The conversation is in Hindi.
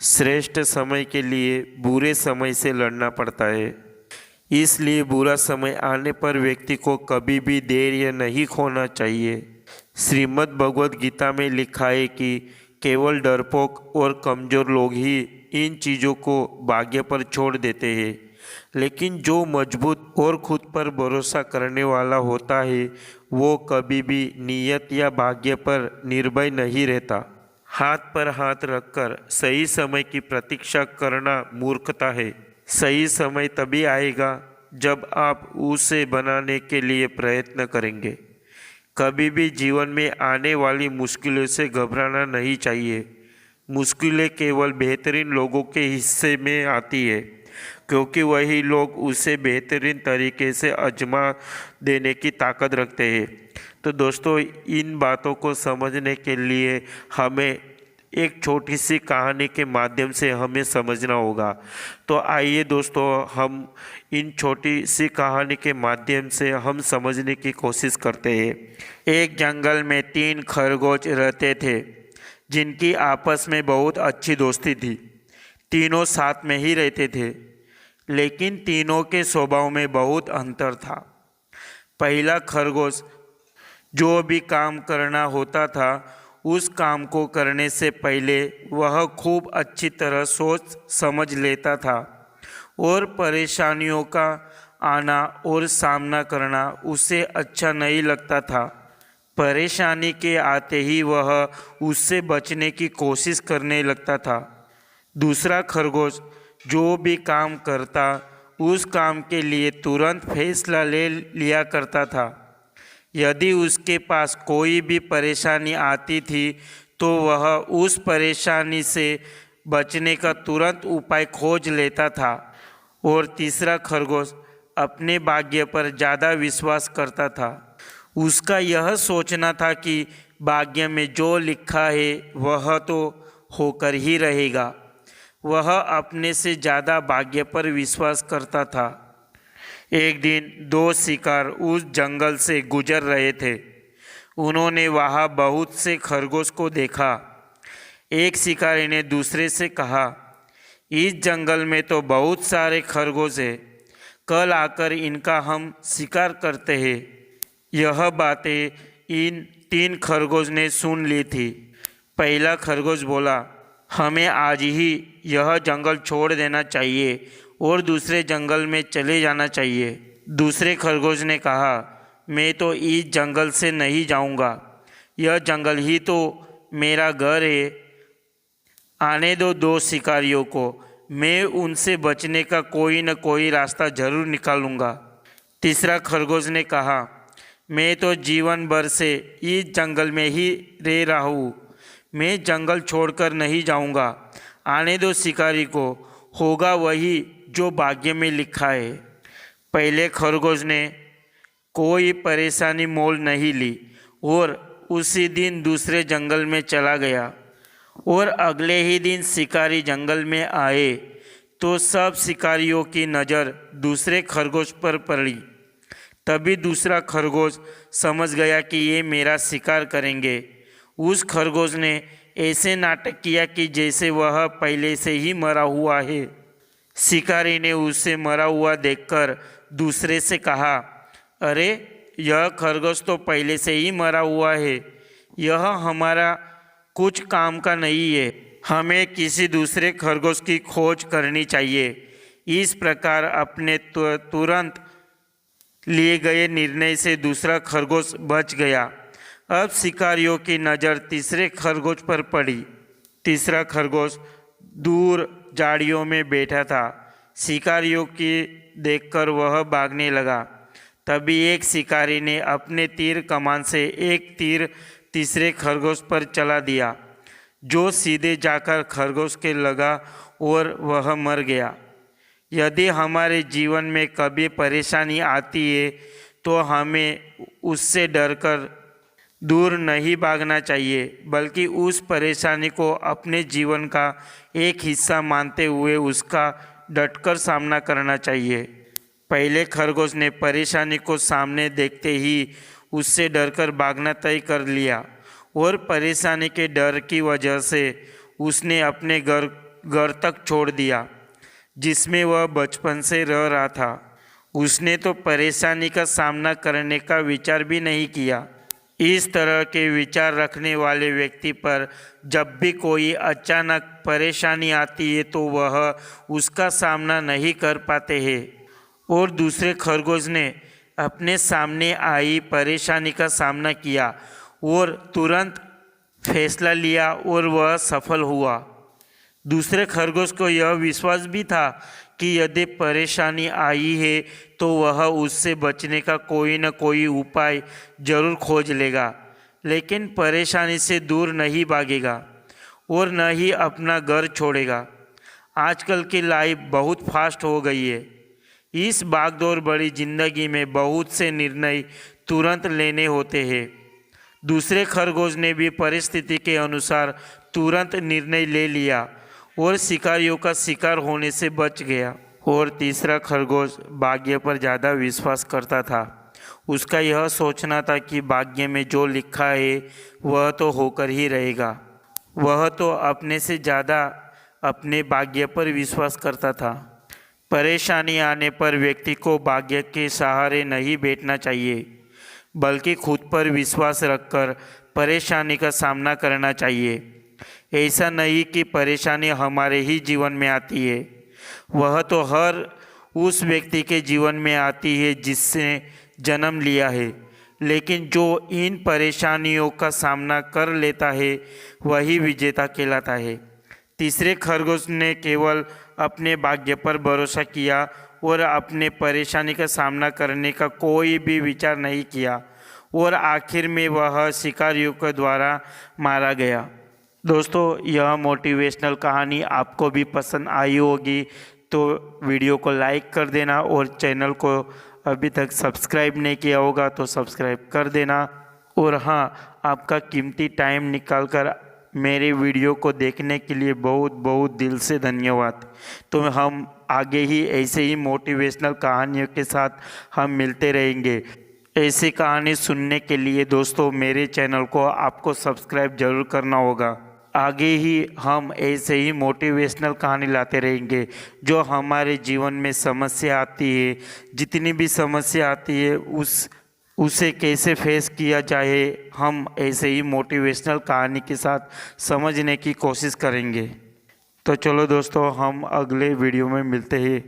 श्रेष्ठ समय के लिए बुरे समय से लड़ना पड़ता है। इसलिए बुरा समय आने पर व्यक्ति को कभी भी धैर्य नहीं खोना चाहिए। श्रीमद् भगवद गीता में लिखा है कि केवल डरपोक और कमज़ोर लोग ही इन चीज़ों को भाग्य पर छोड़ देते हैं, लेकिन जो मजबूत और खुद पर भरोसा करने वाला होता है वो कभी भी नियत या भाग्य पर निर्भय नहीं रहता। हाथ पर हाथ रखकर सही समय की प्रतीक्षा करना मूर्खता है। सही समय तभी आएगा जब आप उसे बनाने के लिए प्रयत्न करेंगे। कभी भी जीवन में आने वाली मुश्किलों से घबराना नहीं चाहिए। मुश्किलें केवल बेहतरीन लोगों के हिस्से में आती है, क्योंकि वही लोग उसे बेहतरीन तरीके से आजमा देने की ताकत रखते हैं। तो दोस्तों, इन बातों को समझने के लिए हमें एक छोटी सी कहानी के माध्यम से हमें समझना होगा। तो आइए दोस्तों, हम इन छोटी सी कहानी के माध्यम से हम समझने की कोशिश करते हैं। एक जंगल में 3 खरगोश रहते थे, जिनकी आपस में बहुत अच्छी दोस्ती थी। तीनों साथ में ही रहते थे, लेकिन तीनों के स्वभाव में बहुत अंतर था। पहला खरगोश जो भी काम करना होता था, उस काम को करने से पहले वह खूब अच्छी तरह सोच समझ लेता था और परेशानियों का आना और सामना करना उसे अच्छा नहीं लगता था। परेशानी के आते ही वह उससे बचने की कोशिश करने लगता था। दूसरा खरगोश जो भी काम करता, उस काम के लिए तुरंत फैसला ले लिया करता था। यदि उसके पास कोई भी परेशानी आती थी तो वह उस परेशानी से बचने का तुरंत उपाय खोज लेता था। और तीसरा खरगोश अपने भाग्य पर ज़्यादा विश्वास करता था। उसका यह सोचना था कि भाग्य में जो लिखा है वह तो होकर ही रहेगा। वह अपने से ज़्यादा भाग्य पर विश्वास करता था। एक दिन 2 शिकार उस जंगल से गुजर रहे थे। उन्होंने वहाँ बहुत से खरगोश को देखा। एक शिकारी ने दूसरे से कहा, इस जंगल में तो बहुत सारे खरगोश हैं, कल आकर इनका हम शिकार करते हैं। यह बातें इन 3 खरगोश ने सुन ली थी। पहला खरगोश बोला, हमें आज ही यह जंगल छोड़ देना चाहिए और दूसरे जंगल में चले जाना चाहिए। दूसरे खरगोश ने कहा, मैं तो इस जंगल से नहीं जाऊंगा, यह जंगल ही तो मेरा घर है। आने दो 2 शिकारियों को, मैं उनसे बचने का कोई न कोई रास्ता जरूर निकालूंगा। तीसरा खरगोश ने कहा, मैं तो जीवन भर से इस जंगल में ही रह रहा हूँ, मैं जंगल छोड़कर नहीं जाऊंगा। आने दो शिकारी को, होगा वही जो भाग्य में लिखा है। पहले खरगोश ने कोई परेशानी मोल नहीं ली और उसी दिन दूसरे जंगल में चला गया। और अगले ही दिन शिकारी जंगल में आए तो सब शिकारियों की नज़र दूसरे खरगोश पर पड़ी। तभी दूसरा खरगोश समझ गया कि ये मेरा शिकार करेंगे। उस खरगोश ने ऐसे नाटक किया कि जैसे वह पहले से ही मरा हुआ है। शिकारी ने उसे मरा हुआ देखकर दूसरे से कहा, अरे यह खरगोश तो पहले से ही मरा हुआ है, यह हमारा कुछ काम का नहीं है, हमें किसी दूसरे खरगोश की खोज करनी चाहिए। इस प्रकार अपने तुरंत लिए गए निर्णय से दूसरा खरगोश बच गया। अब शिकारियों की नज़र तीसरे खरगोश पर पड़ी। तीसरा खरगोश दूर झाड़ियों में बैठा था। शिकारियों की देखकर वह भागने लगा। तभी एक शिकारी ने अपने तीर कमान से एक तीर तीसरे खरगोश पर चला दिया, जो सीधे जाकर खरगोश के लगा और वह मर गया। यदि हमारे जीवन में कभी परेशानी आती है तो हमें उससे डरकर दूर नहीं भागना चाहिए, बल्कि उस परेशानी को अपने जीवन का एक हिस्सा मानते हुए उसका डटकर सामना करना चाहिए। पहले खरगोश ने परेशानी को सामने देखते ही उससे डरकर भागना तय कर लिया और परेशानी के डर की वजह से उसने अपने घर घर तक छोड़ दिया जिसमें वह बचपन से रह रहा था। उसने तो परेशानी का सामना करने का विचार भी नहीं किया। इस तरह के विचार रखने वाले व्यक्ति पर जब भी कोई अचानक परेशानी आती है तो वह उसका सामना नहीं कर पाते हैं। और दूसरे खरगोश ने अपने सामने आई परेशानी का सामना किया और तुरंत फैसला लिया और वह सफल हुआ। दूसरे खरगोश को यह विश्वास भी था कि यदि परेशानी आई है तो वह उससे बचने का कोई न कोई उपाय जरूर खोज लेगा, लेकिन परेशानी से दूर नहीं भागेगा और न ही अपना घर छोड़ेगा। आजकल की लाइफ बहुत फास्ट हो गई है। इस भागदौड़ भरी जिंदगी में बहुत से निर्णय तुरंत लेने होते हैं। दूसरे खरगोश ने भी परिस्थिति के अनुसार तुरंत निर्णय ले लिया और शिकारियों का शिकार होने से बच गया। और तीसरा खरगोश भाग्य पर ज़्यादा विश्वास करता था। उसका यह सोचना था कि भाग्य में जो लिखा है वह तो होकर ही रहेगा। वह तो अपने से ज़्यादा अपने भाग्य पर विश्वास करता था। परेशानी आने पर व्यक्ति को भाग्य के सहारे नहीं बैठना चाहिए, बल्कि खुद पर विश्वास रखकर परेशानी का सामना करना चाहिए। ऐसा नहीं कि परेशानी हमारे ही जीवन में आती है, वह तो हर उस व्यक्ति के जीवन में आती है जिसने जन्म लिया है। लेकिन जो इन परेशानियों का सामना कर लेता है वही विजेता कहलाता है। तीसरे खरगोश ने केवल अपने भाग्य पर भरोसा किया और अपने परेशानी का सामना करने का कोई भी विचार नहीं किया और आखिर में वह शिकारियों के द्वारा मारा गया। दोस्तों, यह मोटिवेशनल कहानी आपको भी पसंद आई होगी तो वीडियो को लाइक कर देना और चैनल को अभी तक सब्सक्राइब नहीं किया होगा तो सब्सक्राइब कर देना। और हाँ, आपका कीमती टाइम निकालकर मेरे वीडियो को देखने के लिए बहुत बहुत दिल से धन्यवाद। तो हम आगे ही ऐसे ही मोटिवेशनल कहानियों के साथ हम मिलते रहेंगे। ऐसी कहानी सुनने के लिए दोस्तों मेरे चैनल को आपको सब्सक्राइब जरूर करना होगा। आगे ही हम ऐसे ही मोटिवेशनल कहानी लाते रहेंगे। जो हमारे जीवन में समस्या आती है, जितनी भी समस्या आती है उसे कैसे फेस किया जाए, हम ऐसे ही मोटिवेशनल कहानी के साथ समझने की कोशिश करेंगे। तो चलो दोस्तों, हम अगले वीडियो में मिलते हैं।